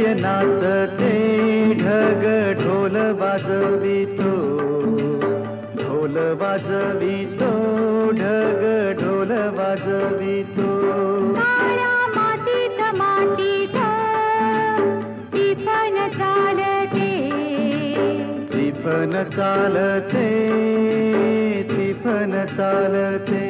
हृदय नाचते ढग ढोल वाजवितो, ढोल वाजवितो ढग ढोल वाजवितो. काळ्या मातीत मातीत टिपण चालते, टिपण चालते, टिपण चालते.